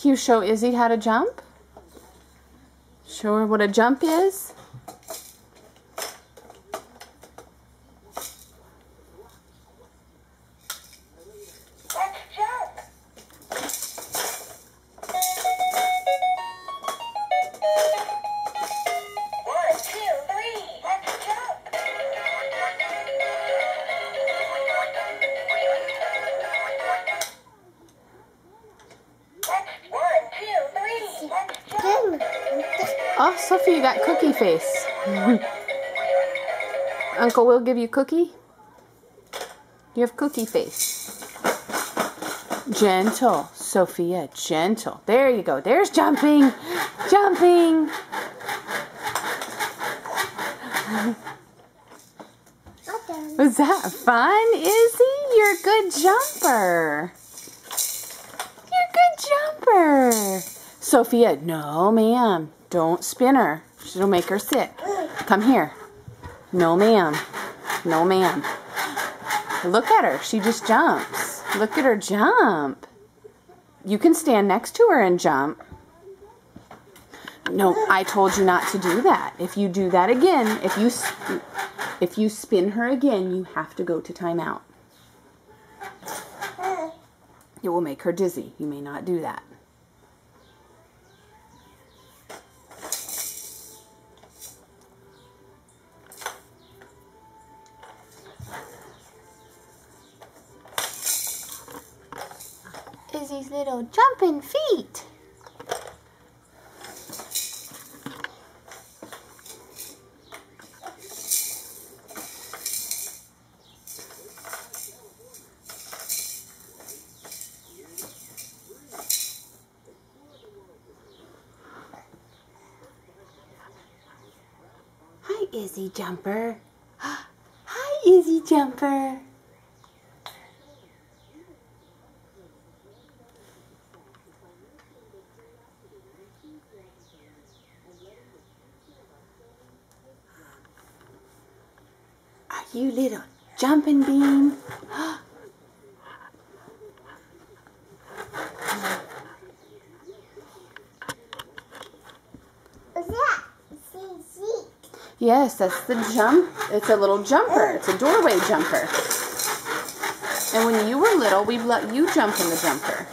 Can you show Izzy how to jump? Show her what a jump is. Oh, Sophie, you got cookie face. Uncle will give you cookie. You have cookie face. Gentle, Sophia, gentle. There you go. There's jumping. Jumping. Was that fun, Izzy? You're a good jumper. You're a good jumper. Sophia, no, ma'am. Don't spin her. She'll make her sit. Come here. No, ma'am. No, ma'am. Look at her. She just jumps. Look at her jump. You can stand next to her and jump. No, I told you not to do that. If you do that again, if you spin her again, you have to go to timeout. It will make her dizzy. You may not do that. Izzy's little jumping feet. Hi, Izzy Jumper. Hi, Izzy Jumper. You little jumping bean. What's that? Yes, that's the jump. It's a little jumper. It's a doorway jumper. And when you were little, we'd let you jump in the jumper.